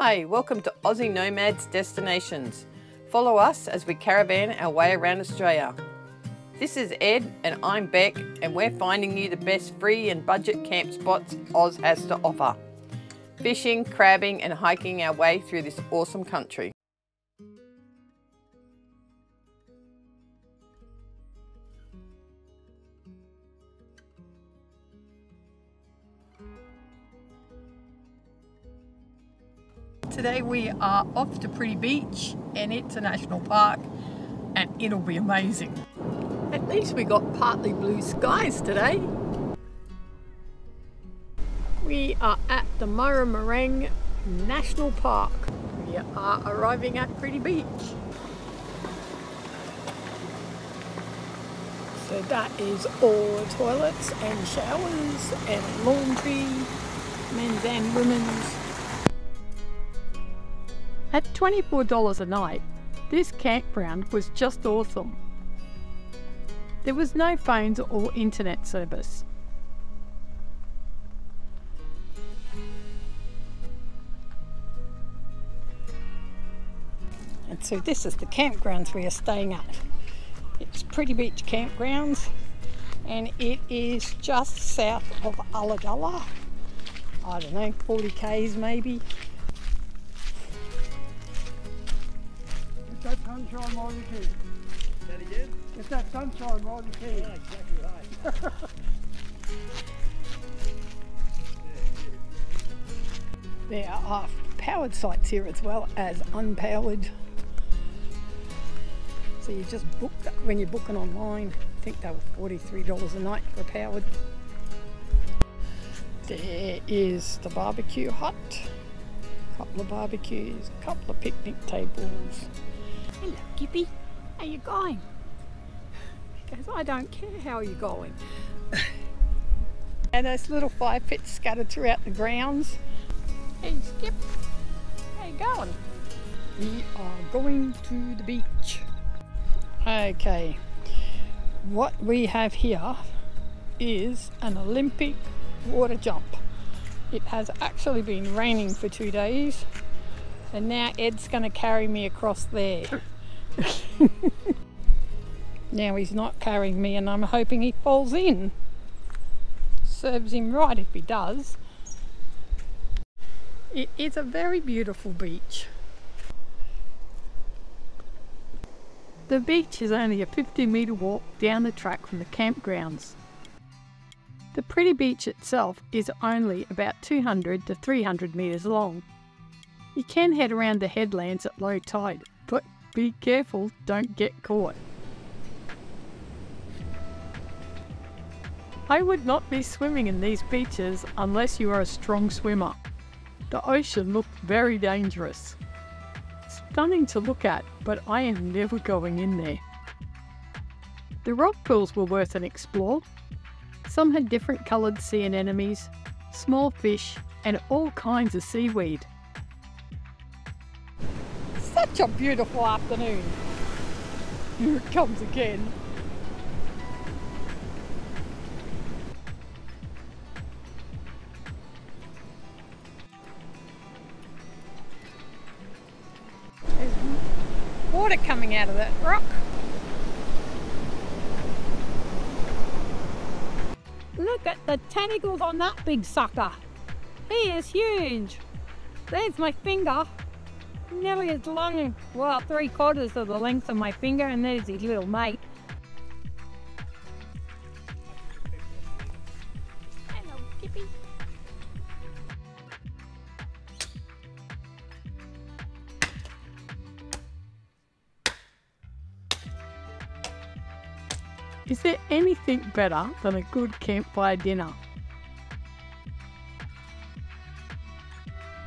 Hi, welcome to Aussie Nomads Destinations. Follow us as we caravan our way around Australia. This is Ed and I'm Beck, and we're finding you the best free and budget camp spots Oz has to offer. Fishing, crabbing and hiking our way through this awesome country. Today we are off to Pretty Beach, and it's a national park and it'll be amazing. At least we got partly blue skies today. We are at the Murrumarang National Park. We are arriving at Pretty Beach. So that is all toilets and showers and laundry, men's and women's. At $24 a night, this campground was just awesome. There was no phones or internet service. And so this is the campgrounds we are staying at. It's Pretty Beach Campgrounds, and it is just south of Ulladulla. I don't know, 40 k's maybe. Get that sunshine while you can. That again? Get that sunshine while you can. Yeah, exactly right. There are powered sites here as well as unpowered. So you just book that when you're booking online. I think they were $43 a night for powered. There is the barbecue hut. Couple of barbecues, couple of picnic tables. Hello, Gippy. How you going? Because I don't care how you're going. And those little fire pits scattered throughout the grounds. Hey, Skip. How you going? We are going to the beach. Okay. What we have here is an Olympic water jump. It has actually been raining for 2 days, and now Ed's going to carry me across there. Now he's not carrying me, and I'm hoping he falls in. Serves him right if he does. It is a very beautiful beach. The beach is only a 50-metre walk down the track from the campgrounds. The Pretty Beach itself is only about 200 to 300 metres long. You can head around the headlands at low tide, but be careful, don't get caught. I would not be swimming in these beaches unless you are a strong swimmer. The ocean looks very dangerous. Stunning to look at, but I am never going in there. The rock pools were worth an explore. Some had different coloured sea anemones, small fish and all kinds of seaweed. Such a beautiful afternoon. Here it comes again. There's water coming out of that rock. Look at the tentacles on that big sucker. He is huge. There's my finger. Nearly as long, well, 3/4 of the length of my finger, and there's his little mate. Hello, Gippy. Is there anything better than a good campfire dinner?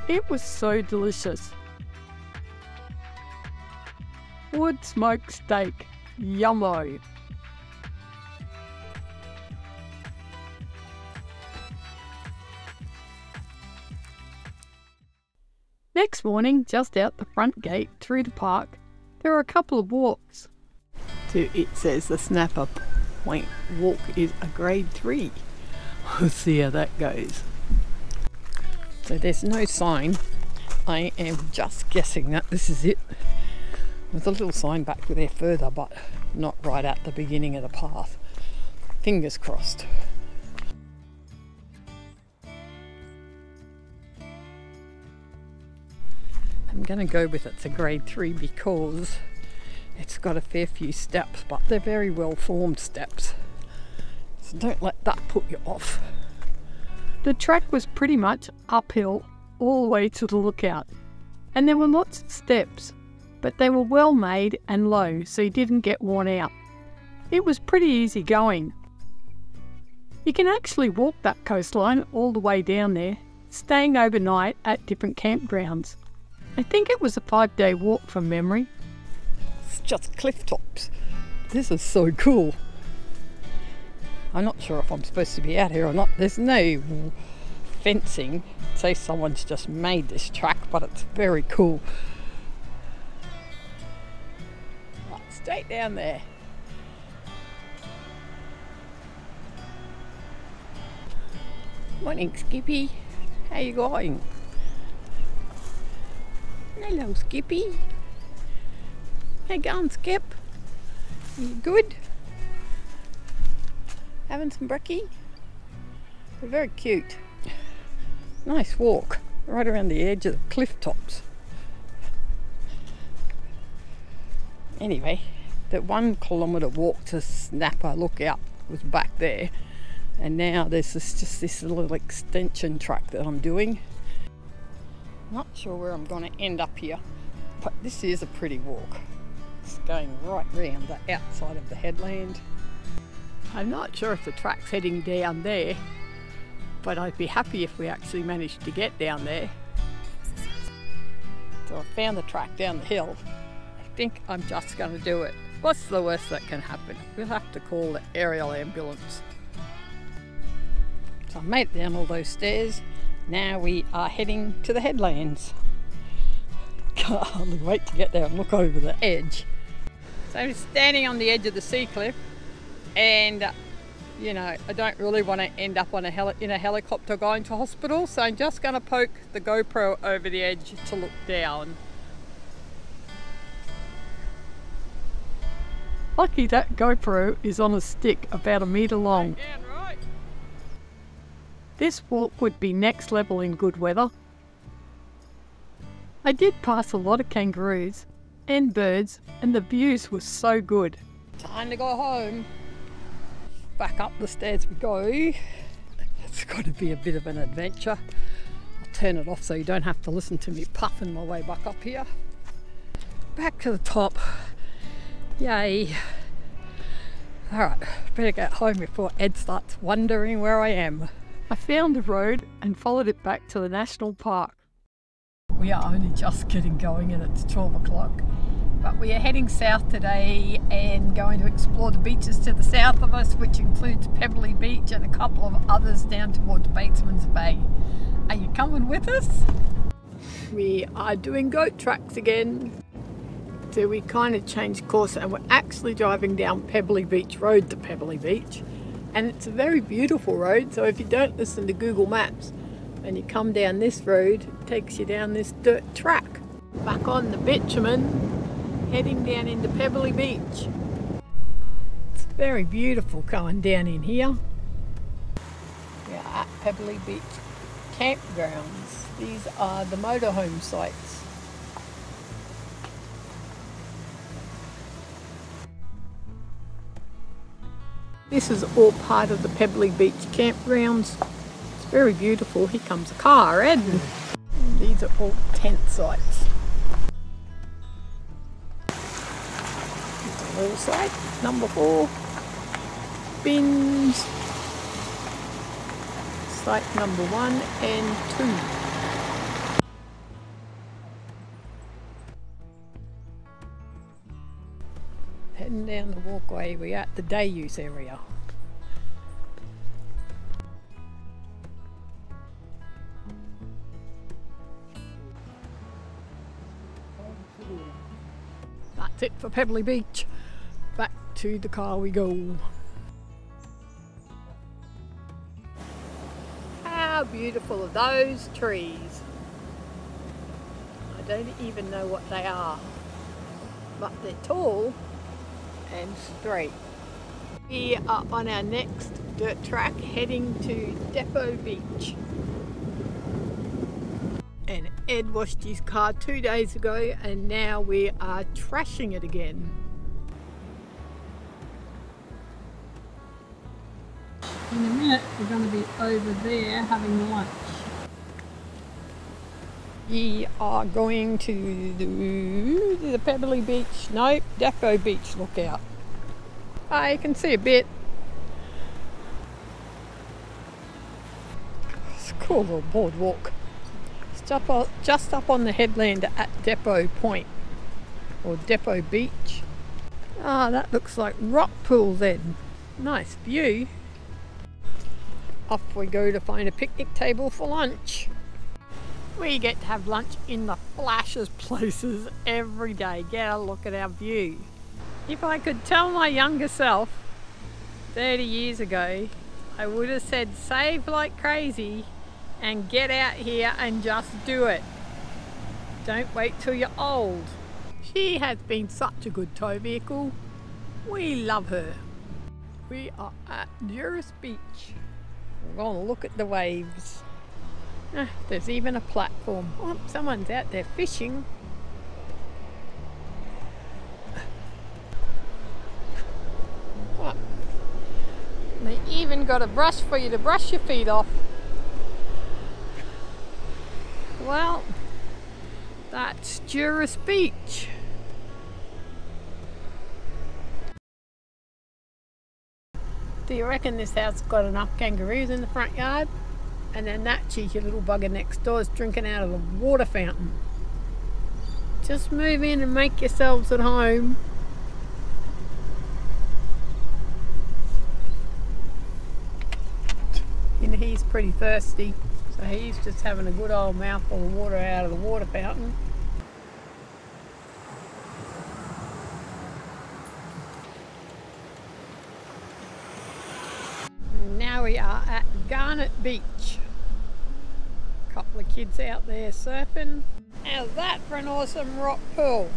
It was so delicious. Wood smoked steak, yummo. Next morning, just out the front gate through the park, there are a couple of walks. So it says the Snapper Point walk is a grade 3. We'll see how that goes. So there's no sign I am just guessing that this is it. There's a little sign back there further, but not right at the beginning of the path. Fingers crossed. I'm going to go with it's a grade 3 because it's got a fair few steps, but they're very well formed steps. So don't let that put you off. The track was pretty much uphill all the way to the lookout, and there were lots of steps, but they were well made and low, so you didn't get worn out. It was pretty easy going. You can actually walk that coastline all the way down there, staying overnight at different campgrounds. I think it was a 5-day walk from memory. It's just cliff tops. This is so cool. I'm not sure if I'm supposed to be out here or not. There's no fencing. Say someone's just made this track, but it's very cool. Right, straight down there. Morning, Skippy. How you going? Hello, Skippy. How you going, Skip? You good? Having some brekkie? They're very cute. Nice walk, right around the edge of the cliff tops. Anyway, the 1 kilometre walk to Snapper Lookout was back there, and now there's just this little extension track that I'm doing. Not sure where I'm going to end up here, but this is a pretty walk. It's going right round the outside of the headland. I'm not sure if the track's heading down there, but I'd be happy if we actually managed to get down there. So I found the track down the hill. I think I'm just going to do it. What's the worst that can happen? We'll have to call the aerial ambulance. So I made it down all those stairs. Now we are heading to the headlands. Can't hardly wait to get there and look over the edge. So I'm standing on the edge of the sea cliff, and you know, I don't really want to end up on in a helicopter going to hospital, so I'm just going to poke the GoPro over the edge to look down. Lucky that GoPro is on a stick about 1 metre long. This walk would be next level in good weather. I did pass a lot of kangaroos and birds, and the views were so good. Time to go home. Back up the stairs we go. It's got to be a bit of an adventure. I'll turn it off so you don't have to listen to me puffing my way back up here. Back to the top. Yay. Alright, better get home before Ed starts wondering where I am. I found the road and followed it back to the national park. We are only just getting going and it's 12 o'clock. But we are heading south today and going to explore the beaches to the south of us, which includes Pebbly Beach and a couple of others down towards Batesman's Bay. Are you coming with us? We are doing goat tracks again. So we kind of changed course and we're actually driving down Pebbly Beach Road to Pebbly Beach. And it's a very beautiful road, so if you don't listen to Google Maps and you come down this road, it takes you down this dirt track. Back on the bitumen, heading down into Pebbly Beach. It's very beautiful going down in here. We are at Pebbly Beach campgrounds. These are the motorhome sites. This is all part of the Pebbly Beach campgrounds. It's very beautiful. Here comes a car, Ed. These are all tent sites. All site number 4. Bins. Site number 1 and 2. Heading down the walkway, we're at the day use area. That's it for Pebbly Beach. Back to the car we go. How beautiful are those trees? don't even know what they are, but they're tall and straight. We are on our next dirt track heading to Depot Beach. And Ed washed his car 2 days ago and now we are trashing it again. In a minute we're going to be over there having lunch. We are going to the Pebbly Beach, nope, Depot Beach lookout. You can see a bit. It's a cool little boardwalk. It's just up on the headland at Depot Point, or Depot Beach. That looks like rock pool then. Nice view. Off we go to find a picnic table for lunch. We get to have lunch in the flashiest places every day. Get a look at our view. If I could tell my younger self 30 years ago, I would have said save like crazy and get out here and just do it. Don't wait till you're old. She has been such a good tow vehicle. We love her. We are at Duras Beach. We're going to look at the waves. There's even a platform. Oh, someone's out there fishing. What? They even got a brush for you to brush your feet off. Well, that's Duras Beach. Do you reckon this house has got enough kangaroos in the front yard? And then that cheeky little bugger next door is drinking out of the water fountain. Just move in and make yourselves at home. You know, he's pretty thirsty, so he's just having a good old mouthful of water out of the water fountain. Now we are at Garnet Beach. Couple of kids out there surfing. How's that for an awesome rock pool?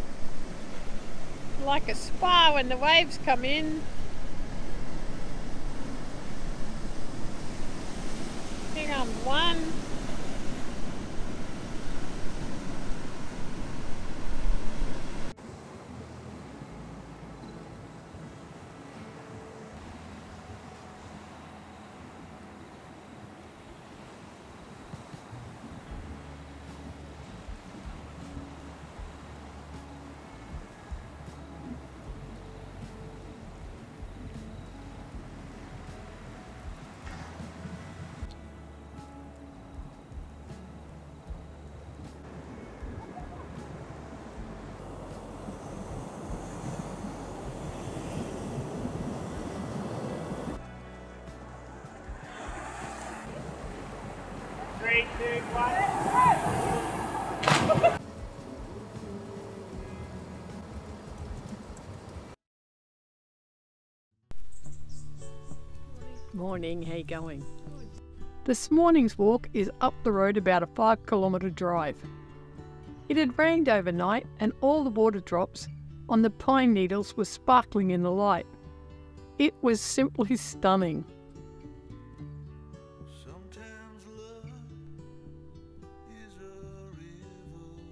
Like a spa when the waves come in. Here comes one. Morning, how you going? This morning's walk is up the road about a 5-kilometre drive. It had rained overnight and all the water drops on the pine needles were sparkling in the light. It was simply stunning.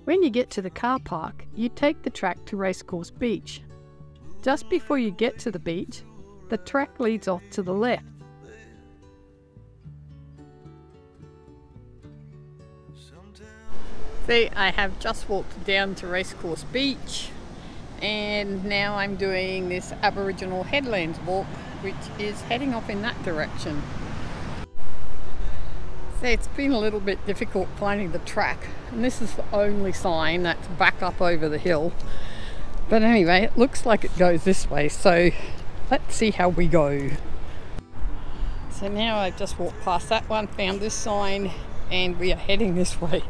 When you get to the car park, you take the track to Racecourse Beach. Just before you get to the beach, the track leads off to the left. See, I have just walked down to Racecourse Beach and now I'm doing this Aboriginal Headlands walk, which is heading off in that direction. See, it's been a little bit difficult finding the track, and this is the only sign that's back up over the hill. But anyway, it looks like it goes this way, so let's see how we go. So now I've just walked past that one, found this sign, and we are heading this way.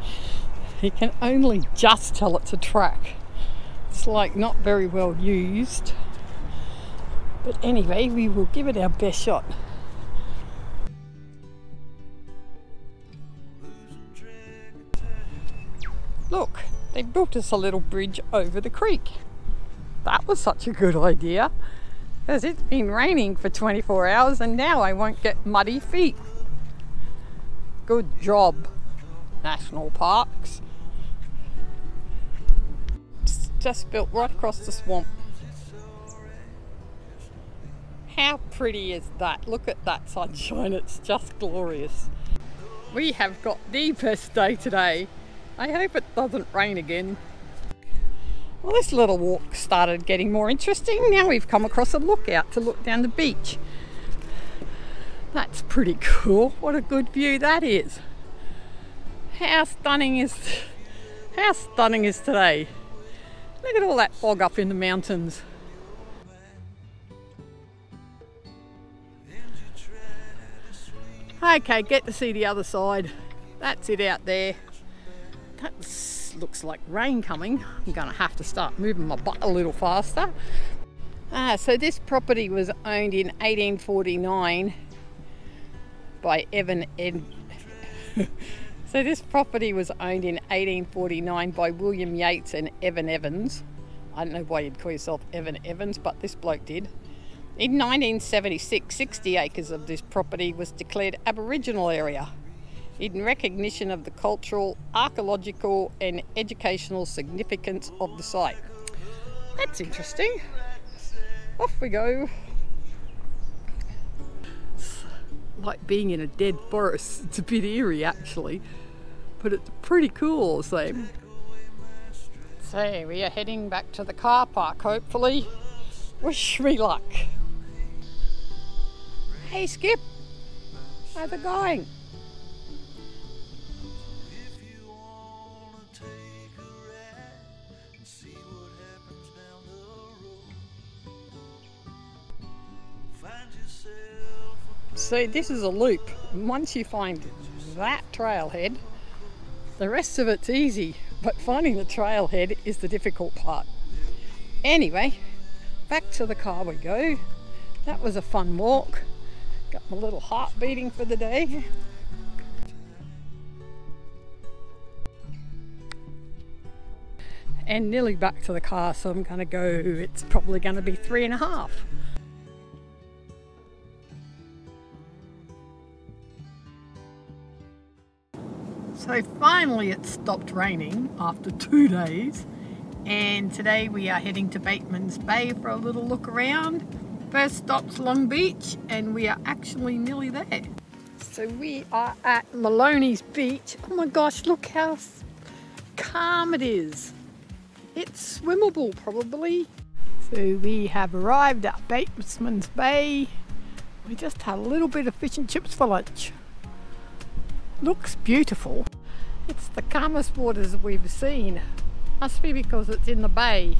You can only just tell it's a track. It's like not very well used. But anyway, we will give it our best shot. Look, They built us a little bridge over the creek. That was such a good idea, because it's been raining for 24 hours and now I won't get muddy feet. Good job, National Parks. It's just built right across the swamp. How pretty is that? Look at that sunshine, it's just glorious. We have got the best day today. I hope it doesn't rain again. Well, this little walk started getting more interesting. Now we've come across a lookout to look down the beach. That's pretty cool. What a good view that is. How stunning is today? Look at all that fog up in the mountains. Okay, get to see the other side. That's it out there. That looks like rain coming. I'm gonna have to start moving my butt a little faster. So this property was owned in 1849 by So this property was owned in 1849 by William Yates and Evan Evans. I don't know why you'd call yourself Evan Evans, but this bloke did. In 1976, 60 acres of this property was declared Aboriginal area in recognition of the cultural, archaeological and educational significance of the site. That's interesting. Off we go. It's like being in a dead forest. It's a bit eerie actually, but it's pretty cool all the same. So we are heading back to the car park, hopefully. Wish me luck. Hey Skip, how's it going? So this is a loop, and once you find that trailhead, the rest of it's easy, but finding the trailhead is the difficult part. Anyway, back to the car we go. That was a fun walk. Got my little heart beating for the day. And nearly back to the car, so I'm gonna go, it's probably gonna be 3.5. So finally it stopped raining after 2 days, and today we are heading to Bateman's Bay for a little look around. First stop's Long Beach, and we are actually nearly there. So we are at Maloney's Beach. Oh my gosh, look how calm it is. It's swimmable probably. So we have arrived at Bateman's Bay. We just had a little bit of fish and chips for lunch. Looks beautiful. It's the calmest waters we've seen. Must be because it's in the bay.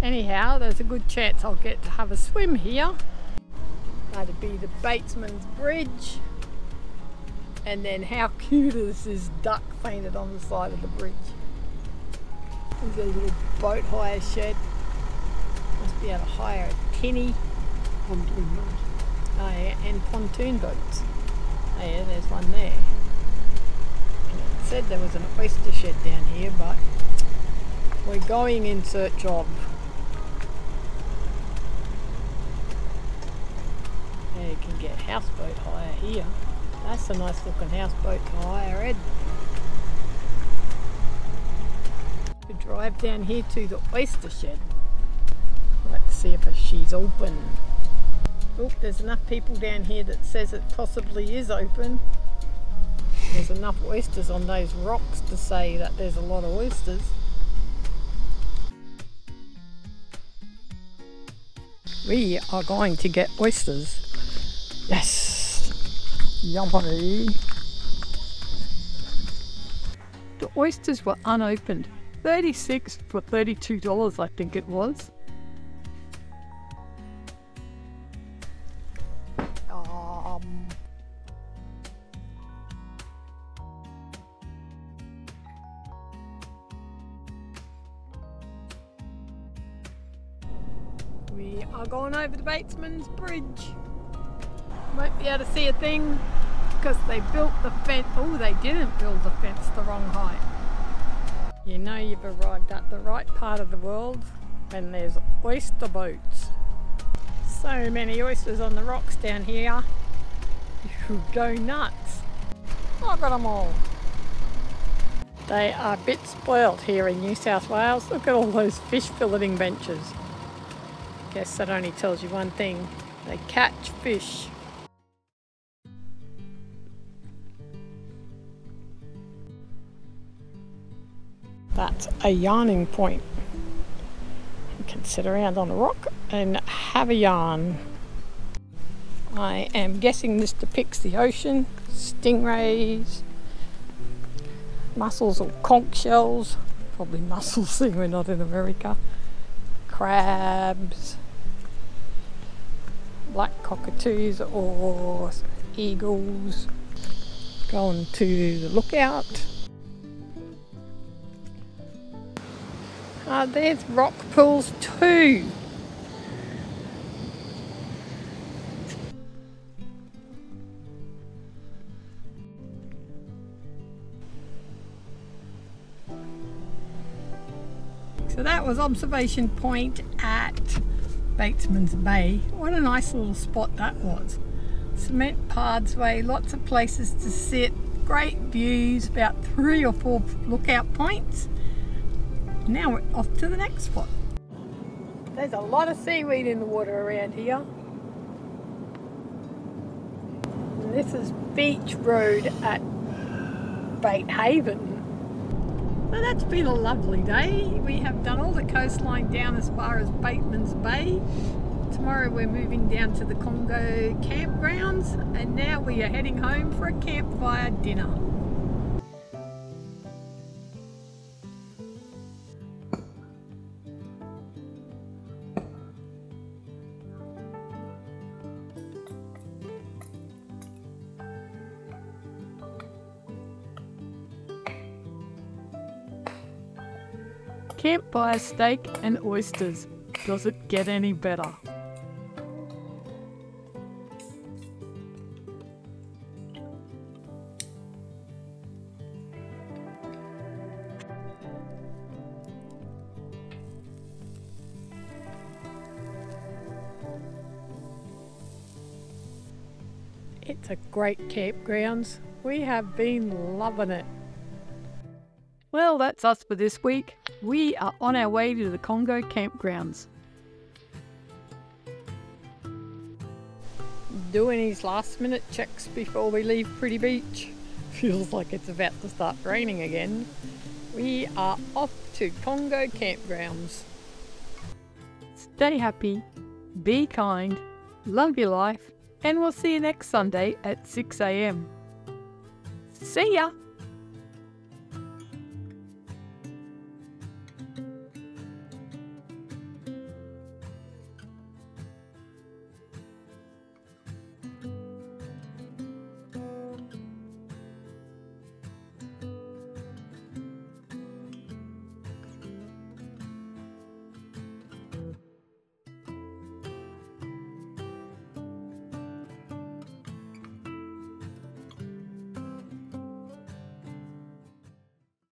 Anyhow, there's a good chance I'll get to have a swim here. That'd be the Bateman's Bridge. And then how cute is this duck painted on the side of the bridge. There's a little boat hire shed. Must be able to hire a tinny. Pontoon boat. Oh yeah, and pontoon boats. Oh yeah, there's one there. And it said there was an oyster shed down here, but we're going in search of. Yeah, you can get houseboat hire here. That's a nice looking houseboat to hire, Ed. We drive down here to the oyster shed. Let's see if she's open. Oh, there's enough people down here that says it possibly is open. There's enough oysters on those rocks to say that there's a lot of oysters. We are going to get oysters. Yes! Yummy! The oysters were unopened. 36 for $32, I think it was. We are going over the Bateman's Bridge. Won't be able to see a thing because they built the fence. Oh, they didn't build the fence the wrong height. You know you've arrived at the right part of the world when there's oyster boats. So many oysters on the rocks down here. You go nuts. Look at them all. They are a bit spoilt here in New South Wales. Look at all those fish filleting benches. Guess that only tells you one thing. They catch fish. That's a yarning point. You can sit around on a rock and have a yarn. I am guessing this depicts the ocean. Stingrays, mussels or conch shells. Probably mussels, seeing we're not in America. Crabs, black cockatoos or eagles. Going to the lookout. There's rock pools too. So that was observation point at Batesman's Bay. What a nice little spot that was. Cement pathway, lots of places to sit, great views, about 3 or 4 lookout points. Now we're off to the next spot. There's a lot of seaweed in the water around here. And this is Beach Road at Bait Haven. So that's been a lovely day. We have done all the coastline down as far as Bateman's Bay. Tomorrow we're moving down to the Congo campgrounds, and now we are heading home for a campfire dinner. Campfire steak and oysters. Does it get any better? It's a great campgrounds. We have been loving it. Well, that's us for this week. We are on our way to the Congo campgrounds. Doing his last minute checks before we leave Pretty Beach. Feels like it's about to start raining again. We are off to Congo campgrounds. Stay happy, be kind, love your life, and we'll see you next Sunday at 6 AM. See ya!